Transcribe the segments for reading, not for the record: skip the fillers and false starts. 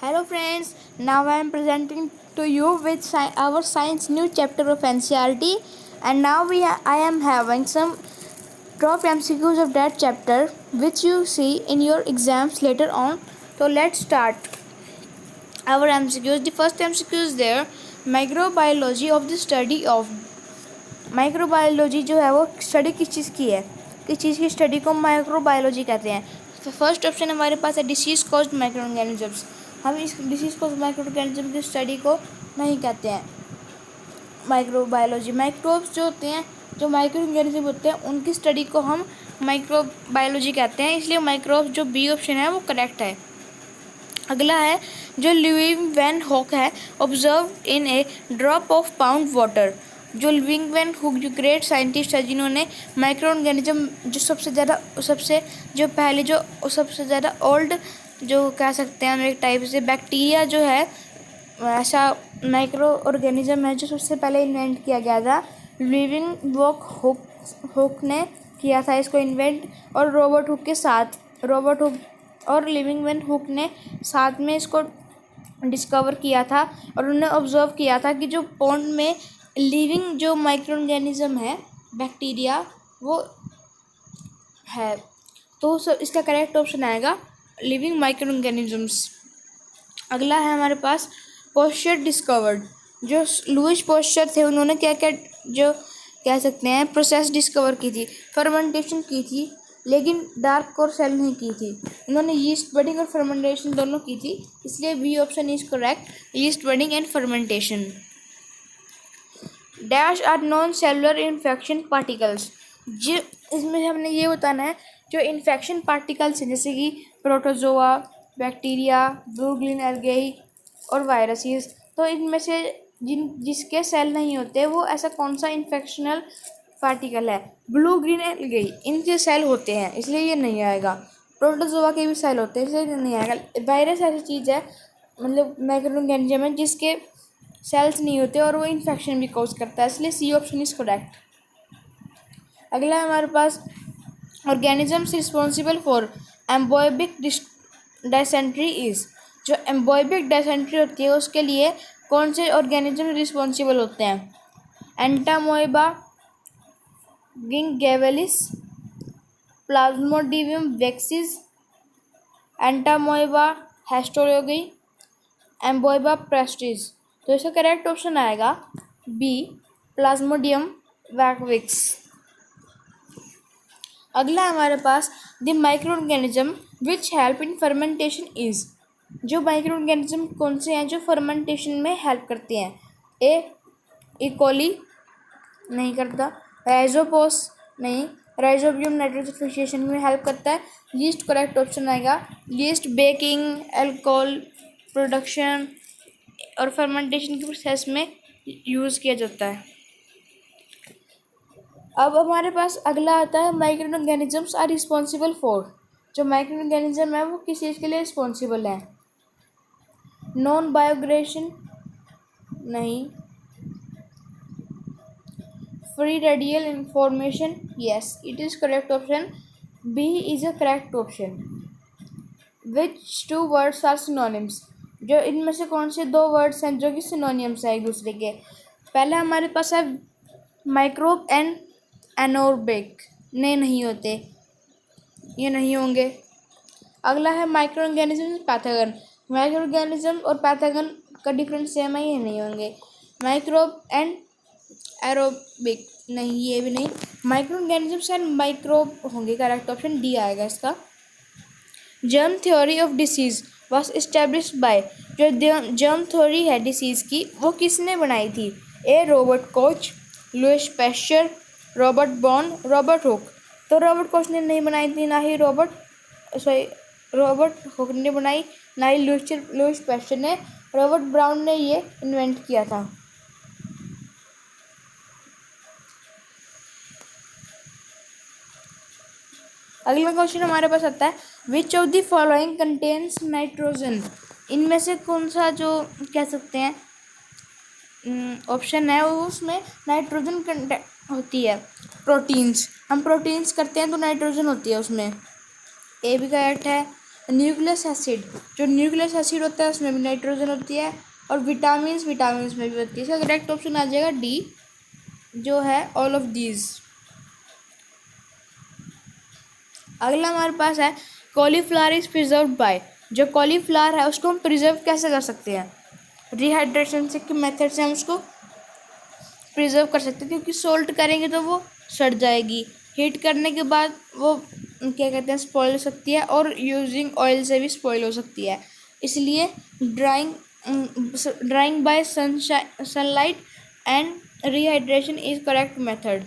Hello friends, now I am presenting to you with our science new chapter of NCERT, and now I am having some top MCQs of that chapter which you see in your exams later on. So let's start our MCQs. The first MCQ is there, microbiology of the study of microbiology जो है वो study किस चीज़ की है, किस चीज़ की study को microbiology कहते हैं. तो फर्स्ट ऑप्शन हमारे पास है डिसीज़ कॉज्ड माइक्रो ऑर्गेनिजम्स. हम इस डिसीज़ कॉज्ड माइक्रो ऑर्गेनिज्म की स्टडी को नहीं कहते हैं माइक्रोबायोलॉजी. माइक्रोब्स जो होते हैं, जो माइक्रो ऑर्गेनिज्म होते हैं, उनकी स्टडी को हम माइक्रोबायोलॉजी कहते हैं. इसलिए माइक्रोब्स जो बी ऑप्शन है वो करेक्ट है. अगला है जो लुईस वैन हॉक है, observe in A drop of pound water. जो लुईस वैन हॉक जो ग्रेट साइंटिस्ट है जिन्होंने माइक्रो ऑर्गेनिज्म जो सबसे ज़्यादा ओल्ड जो कह सकते हैं हम एक टाइप से बैक्टीरिया जो है, ऐसा माइक्रो ऑर्गेनिज्म है जो सबसे पहले इन्वेंट किया गया था. लुईस हॉक ने किया था इसको इन्वेंट, और रॉबर्ट हुक और लुईस वैन हॉक ने साथ में इसको डिस्कवर किया था. और उन्होंने ऑब्जर्व किया था कि जो पॉन्ड में लिविंग जो माइक्रो ऑर्गेनिज्म है बैक्टीरिया वो है. तो इसका करेक्ट ऑप्शन आएगा लिविंग माइक्रो ऑर्गेनिजम्स. अगला है हमारे पास पोस्चर डिस्कवर्ड. जो लुईस पोस्चर थे उन्होंने क्या क्या जो कह सकते हैं प्रोसेस डिस्कवर की थी. फर्मेंटेशन की थी, लेकिन डार्क कोर सेल नहीं की थी. उन्होंने यीस्ट बडिंग और फर्मेंटेशन दोनों की थी, इसलिए B option is correct, yeast budding and fermentation. Dash are non cellular infection particles. जो इसमें हमने ये बताना है जो इन्फेक्शन पार्टिकल्स हैं जैसे कि protozoa, bacteria, blue green algae और वायरसेस. तो इनमें से जिसके सेल नहीं होते वो ऐसा कौन सा इन्फेक्शनल पार्टिकल है. ब्लू ग्रीन एल्गी, इनके सेल होते हैं इसलिए ये नहीं आएगा. प्रोटोजोआ के भी सेल होते हैं इसलिए ये नहीं आएगा. वायरस ऐसी चीज़ है, मतलब माइक्रो ऑर्गेनिज्म है जिसके सेल्स नहीं होते और वो इन्फेक्शन भी कॉज करता है, इसलिए सी ऑप्शन इज करेक्ट. अगला है हमारे पास organisms responsible for amoebic dysentery is. जो एम्बोइबिक डायसेंट्री होती है उसके लिए कौन से ऑर्गेनिज्म रिस्पॉन्सिबल होते हैं. Entamoeba gingivalis, Plasmodium vivax, Entamoeba histolytica, amoeba प्रेस्टिस. तो इसका करेक्ट ऑप्शन आएगा बी, प्लाज्मोडियम वैक्विक्स. अगला हमारे पास the micro organism which help in fermentation is. जो माइक्रो ऑर्गेनिज्म कौन से हैं जो फर्मेंटेशन में हेल्प करते हैं. ए इकोली नहीं करता, राइजोपोस नहीं, राइजोबियम नाइट्रोजन फिक्सेशन में हेल्प करता है. यीस्ट करेक्ट ऑप्शन आएगा. यीस्ट बेकिंग, अल्कोहल प्रोडक्शन और फर्मेंटेशन के प्रोसेस में यूज़ किया जाता है. अब हमारे पास अगला आता है micro organisms are responsible for. जो माइक्रो ऑर्गेनिज्म है वो किस चीज़ के लिए रिस्पॉन्सिबल है. नॉन बायोग्रेशन नहीं, free radial information yes, it is correct option. B is a correct option. Which two words are synonyms. जो इनमें से कौन से दो वर्ड्स हैं जो कि सिनोनिम्स हैं एक दूसरे के. पहला हमारे पास है माइक्रोब एंड एनोरबिक, नहीं होते, ये नहीं होंगे. अगला है micro organism pathogen. Micro organism और पैथोजन का डिफरेंस सेम है, ये नहीं होंगे. माइक्रोब एंड एरोबिक नहीं, ये भी नहीं. माइक्रो ऑर्गेनिजम्स एंड माइक्रोब होंगे, करेक्ट ऑप्शन डी आएगा इसका. Germ theory of disease was established by. जो जर्म थ्योरी है डिसीज़ की वो किसने बनाई थी. A Robert Koch, Louis Pasteur, Robert Brown, Robert Hooke. तो रॉबर्ट कोच ने नहीं बनाई थी, ना ही रॉबर्ट हुक ने बनाई, ना ही लुईस पैस्चर ने. रॉबर्ट ब्राउन ने ये इन्वेंट किया था. अगला क्वेश्चन हमारे पास आता है which of the following contains nitrogen. इनमें से कौन सा जो कह सकते हैं ऑप्शन है वो उसमें नाइट्रोजन होती है. प्रोटीन्स, हम प्रोटीन्स करते हैं तो नाइट्रोजन होती है उसमें. ए भी करेक्ट है. न्यूक्लियस एसिड, जो न्यूक्लियस एसिड होता है उसमें भी नाइट्रोजन होती है, और विटामिन में भी होती है। इसका करेक्ट ऑप्शन आ जाएगा डी, जो है ऑल ऑफ दीज। अगला हमारे पास है कॉलीफ्लावर इज प्रिजर्व बाय। जो कॉलीफ्लावर है उसको हम प्रिजर्व कैसे कर सकते हैं? रिहाइड्रेशन से के मेथड से हम उसको प्रिजर्व कर सकते हैं, क्योंकि सोल्ट करेंगे तो वो सड़ जाएगी, हीट करने के बाद वो क्या कहते हैं स्पॉइल हो सकती है, और यूजिंग ऑयल से भी स्पॉइल हो सकती है। इसलिए drawing bye sunlight and rehydration is correct method.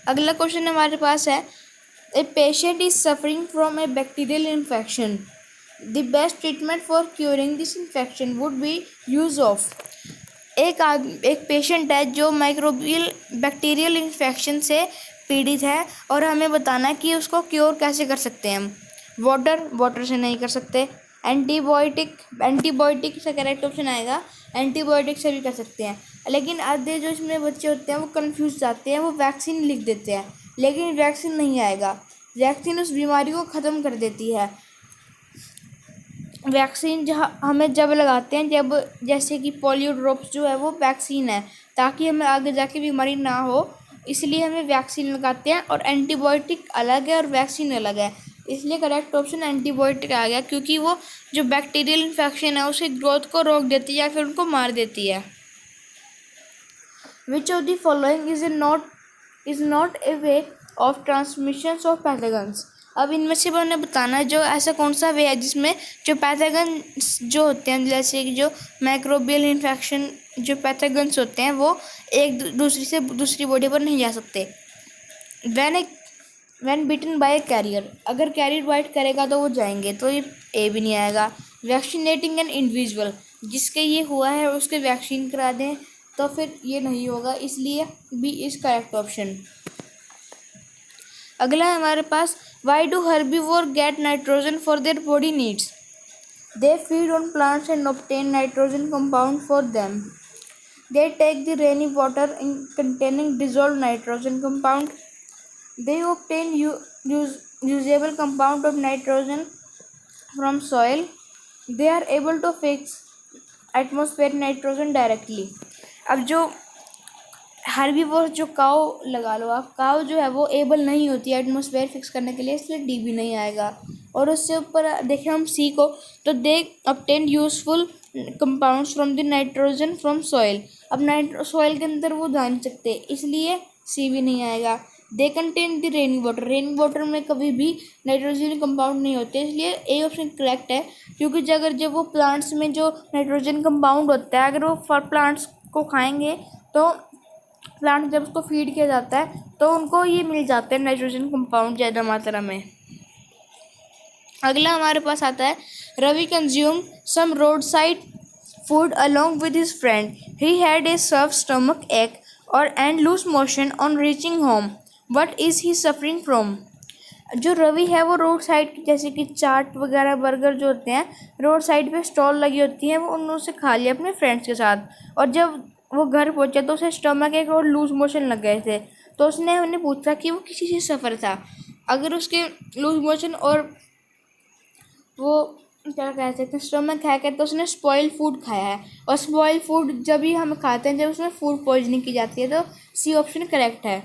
अगला क्वेश्चन हमारे पास है a patient is suffering from A bacterial infection, the best treatment for curing this infection would be use of. एक पेशेंट है जो माइक्रोबियल बैक्टीरियल इन्फेक्शन से पीड़ित है, और हमें बताना है कि उसको क्योर कैसे कर सकते हैं हम। वाटर से नहीं कर सकते। एंटीबायोटिक से करेक्ट ऑप्शन आएगा, एंटीबायोटिक से भी कर सकते हैं। लेकिन आधे जो इसमें बच्चे होते हैं वो कंफ्यूज जाते हैं, वो वैक्सीन लिख देते हैं, लेकिन वैक्सीन नहीं आएगा। वैक्सीन उस बीमारी को ख़त्म कर देती है। वैक्सीन जहाँ हमें जब लगाते हैं, जब जैसे कि पोलियो ड्रॉप्स जो है वो वैक्सीन है, ताकि हमें आगे जाके बीमारी ना हो, इसलिए हमें वैक्सीन लगाते हैं। और एंटीबायोटिक अलग है और वैक्सीन अलग है, इसलिए करेक्ट ऑप्शन एंटीबायोटिक आ गया, क्योंकि वो जो बैक्टीरियल इन्फेक्शन है उसकी ग्रोथ को रोक देती है या फिर उनको मार देती है। Which of the following is not a way of transmission of pathogens. अब इनमें से हमें बताना है जो ऐसा कौन सा वे है जिसमें जो पैथोजेंस जो होते हैं, जैसे कि जो माइक्रोबियल इन्फेक्शन जो पैथोजेंस होते हैं वो एक दूसरी से दूसरी बॉडी पर नहीं जा सकते। When bitten by a carrier, अगर कैरियर बाइट करेगा तो वो जाएंगे, तो ये ए भी नहीं आएगा। वैक्सीनेटिंग एन इंडिविजुअल, जिसके ये हुआ है उसके वैक्सीन करा दें, तो फिर ये नहीं होगा, इसलिए बी इज करेक्ट ऑप्शन। अगला है हमारे पास why do herbivore get nitrogen for their body needs. They feed on plants and obtain nitrogen compound for them. They take the rainy water in containing dissolve nitrogen compound. They obtain usable compound of nitrogen from soil. They are able to fix atmosphere nitrogen directly. अब जो herbivore जो काऊ लगा लो आप, काऊ जो है वो able नहीं होती है एटमॉस्फेयर फिक्स करने के लिए, इसलिए डी भी नहीं आएगा। और उससे ऊपर देखें हम सी को, तो they obtain useful compounds from the nitrogen from soil. अब सॉइल के अंदर वो जा नहीं सकते, इसलिए सी भी नहीं आएगा। They contain the rainy water में कभी भी नाइट्रोजन कंपाउंड नहीं होते, इसलिए ए ऑप्शन करेक्ट है। क्योंकि जब वो प्लांट्स में जो नाइट्रोजन कंपाउंड होता है, अगर वो प्लांट्स को खाएंगे तो प्लांट जब उसको फीड किया जाता है तो उनको ये मिल जाते हैं नाइट्रोजन कंपाउंड ज़्यादा मात्रा में। अगला हमारे पास आता है Ravi consume some road side food along with his friend. He had a sour stomach एक और and loose motion on reaching home. What is he suffering from. जो रवि है वो रोड साइड, जैसे कि चाट वगैरह बर्गर जो होते हैं रोड साइड पे स्टॉल लगी होती हैं, वो उनसे खा लिया अपने फ्रेंड्स के साथ, और जब वो घर पहुंचा तो उसे स्टमक एक और लूज मोशन लग गए थे। तो उसने हमने पूछा कि वो किसी से सफ़र था। अगर उसके लूज मोशन और वो क्या कह सकते हैं स्टमक है क्या, तो उसने स्पॉइल फूड खाया है, और स्पॉइल फूड जब भी हम खाते हैं जब उसमें फूड पॉइजनिंग की जाती है, तो सी ऑप्शन करेक्ट है।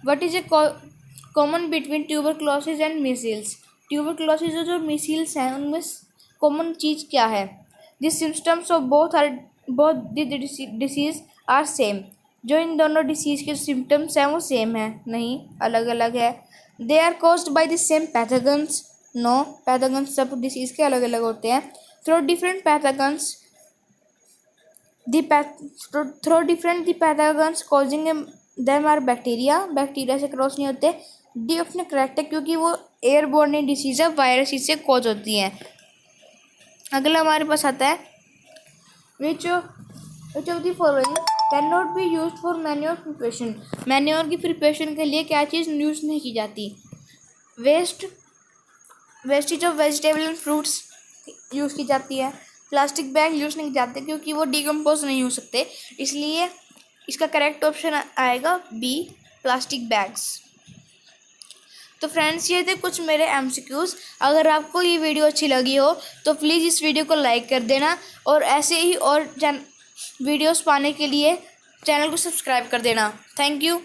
What is a common between tuberculosis and measles. Tuberculosis और जो मीसील्स हैं उनमें कॉमन चीज़ क्या है। The symptoms of both disease are same. जो इन दोनों डिसीज़ के सिम्टम्स हैं वो सेम है, नहीं अलग अलग है। They are caused by the same pathogens, no pathogens सब डिसीज़ के अलग अलग होते हैं। Through different pathogens through different the pathogens causing them are bacteria से क्रॉस नहीं होते। डी ऑप्शन करेक्ट है, क्योंकि वो एयरबोर्न डिसीज है, वायरस से कॉज होती हैं। अगला हमारे पास आता है which of the following can not be use for manure preparation. Manure की प्रिपरेशन के लिए क्या चीज़ यूज़ नहीं की जाती। Wastage of vegetable and fruits use की जाती है। प्लास्टिक बैग यूज़ नहीं जाते क्योंकि वो डिकम्पोज नहीं हो सकते, इसलिए इसका करेक्ट ऑप्शन आएगा बी प्लास्टिक बैग्स। तो फ्रेंड्स ये थे कुछ मेरे MCQs। अगर आपको ये वीडियो अच्छी लगी हो तो प्लीज़ इस वीडियो को लाइक कर देना, और ऐसे ही और वीडियोस पाने के लिए चैनल को सब्सक्राइब कर देना। Thank you.